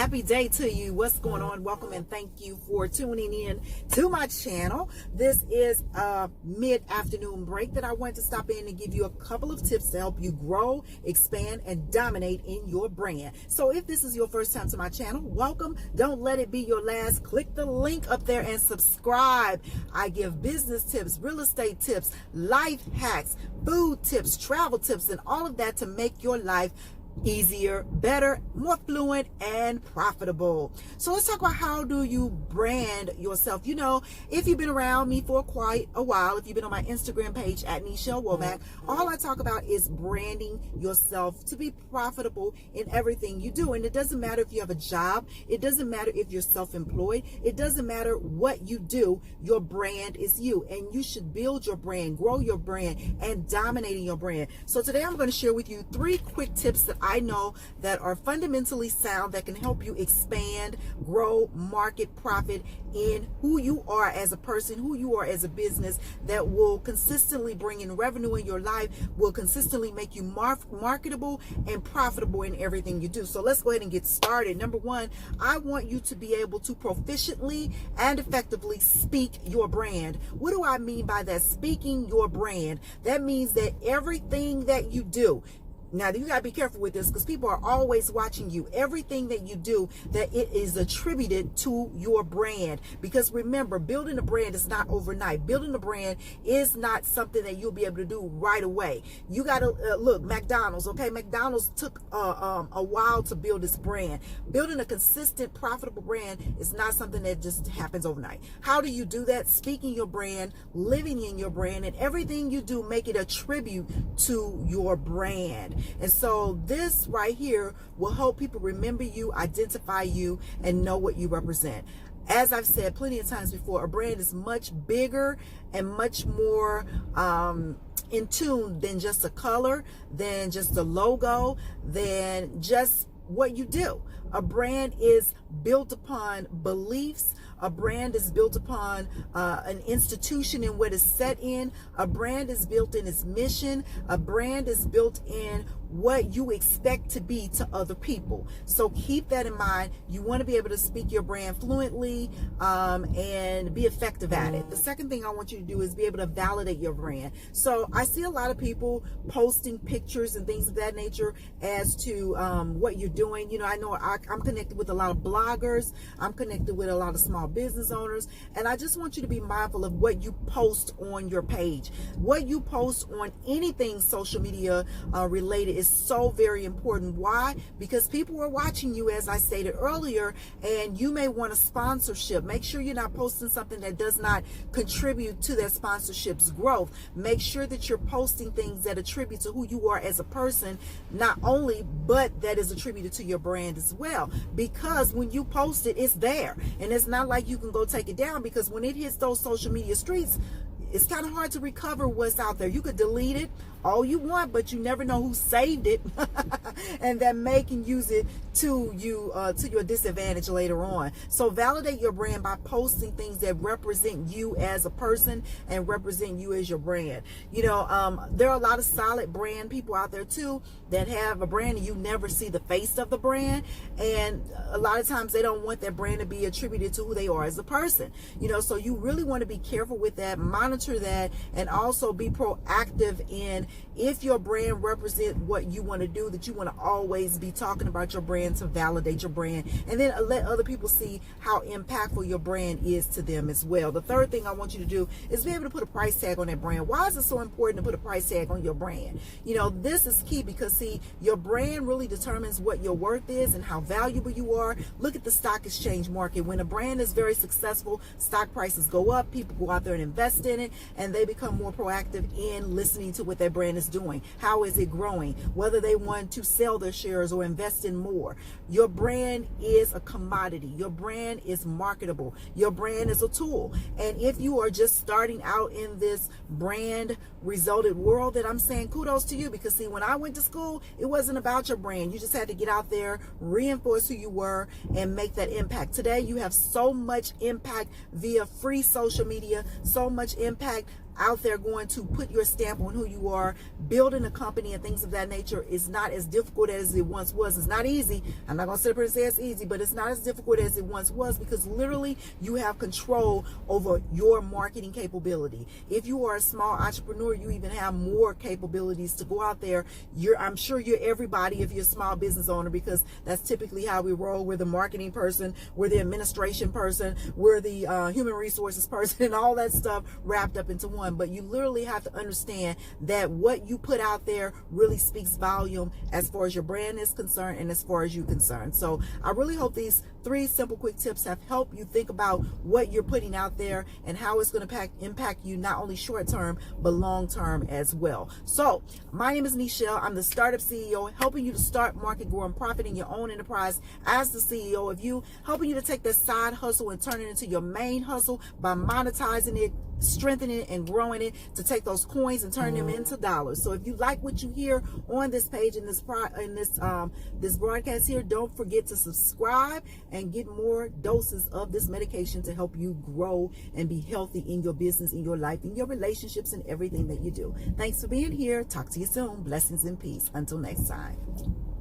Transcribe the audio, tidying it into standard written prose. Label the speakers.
Speaker 1: Happy day to you. What's going on? Welcome and thank you for tuning in to my channel. This is a mid-afternoon break that I want to stop in and give you a couple of tips to help you grow, expand, and dominate in your brand. So if this is your first time to my channel, welcome. Don't let it be your last. Click the link up there and subscribe. I give business tips, real estate tips, life hacks, food tips, travel tips, and all of that to make your life easier, better, more fluent, and profitable. So let's talk about how do you brand yourself. You know, if you've been around me for quite a while, if you've been on my Instagram page at Nichelle Womack, all I talk about is branding yourself to be profitable in everything you do. And it doesn't matter if you have a job, it doesn't matter if you're self-employed, it doesn't matter what you do, your brand is you, and you should build your brand, grow your brand, and dominating your brand. So today I'm going to share with you 3 quick tips that I know that are fundamentally sound that can help you expand, grow, market, profit in who you are as a person, who you are as a business, that will consistently bring in revenue in your life, will consistently make you marketable and profitable in everything you do. So let's go ahead and get started. Number 1, I want you to be able to proficiently and effectively speak your brand. What do I mean by that? Speaking your brand. That means that everything that you do, now, you got to be careful with this because people are always watching you. Everything that you do, that it is attributed to your brand. Because remember, building a brand is not overnight. Building a brand is not something that you'll be able to do right away. You got to look, McDonald's, okay? McDonald's took a while to build its brand. Building a consistent, profitable brand is not something that just happens overnight. How do you do that? Speaking your brand, living in your brand, and everything you do, make it a tribute to your brand. And so this right here will help people remember you, identify you, and know what you represent. As I've said plenty of times before, a brand is much bigger and much more in tune than just a color, than just a logo, than just what you do. A brand is built upon beliefs. A brand is built upon an institution and what is set in. A brand is built in its mission. A brand is built in what you expect to be to other people. So keep that in mind. You want to be able to speak your brand fluently and be effective at it. The second thing I want you to do is be able to validate your brand. So I see a lot of people posting pictures and things of that nature as to what you're doing. You know, I know I'm connected with a lot of bloggers. I'm connected with a lot of small business owners. And I just want you to be mindful of what you post on your page. What you post on anything social media related is so very important. Why? Because people are watching you, as I stated earlier, and you may want a sponsorship. Make sure you're not posting something that does not contribute to that sponsorship's growth. Make sure that you're posting things that attribute to who you are as a person, not only, but that is attributed to your brand as well. Because when you post it, it's there. And it's not like you can go take it down, because when it hits those social media streets, it's kind of hard to recover what's out there. You could delete it all you want, but you never know who saved it and that may can use it to your disadvantage later on. So validate your brand by posting things that represent you as a person and represent you as your brand. You know, there are a lot of solid brand people out there too that have a brand and you never see the face of the brand, and a lot of times they don't want that brand to be attributed to who they are as a person. You know, so you really want to be careful with that, monitor that, and also be proactive in, if your brand represents what you want to do, that you want to always be talking about your brand to validate your brand, and then let other people see how impactful your brand is to them as well. The third thing I want you to do is be able to put a price tag on that brand. Why is it so important to put a price tag on your brand? You know, this is key because, see, your brand really determines what your worth is and how valuable you are. Look at the stock exchange market. When a brand is very successful, stock prices go up, people go out there and invest in it, and they become more proactive in listening to what their brand is doing. How is it growing? Whether they want to sell their shares or invest in more. Your brand is a commodity. Your brand is marketable. Your brand is a tool. And if you are just starting out in this brand resulted world, that I'm saying kudos to you, because see, when I went to school, it wasn't about your brand. You just had to get out there, reinforce who you were, and make that impact. Today, you have so much impact via free social media, so much impact out there going to put your stamp on who you are. Building a company and things of that nature is not as difficult as it once was. It's not easy. I'm not going to sit up here and say it's easy, but it's not as difficult as it once was, because literally you have control over your marketing capability. If you are a small entrepreneur, you even have more capabilities to go out there. I'm sure you're everybody if you're a small business owner, because that's typically how we roll. We're the marketing person, we're the administration person, we're the human resources person, and all that stuff wrapped up into one. But you literally have to understand that what you put out there really speaks volume as far as your brand is concerned and as far as you're concerned. So I really hope these 3 simple quick tips have helped you think about what you're putting out there and how it's going to impact you, not only short term but long term as well. So my name is Nichelle. I'm the Startup CEO, helping you to start, market, grow, and profit in your own enterprise as the CEO of you, helping you to take that side hustle and turn it into your main hustle by monetizing it, strengthening it, and growing it to take those coins and turn them into dollars. So if you like what you hear on this page, in this broadcast here, don't forget to subscribe and get more doses of this medication to help you grow and be healthy in your business, in your life, in your relationships, and everything that you do. Thanks for being here. Talk to you soon. Blessings and peace. Until next time.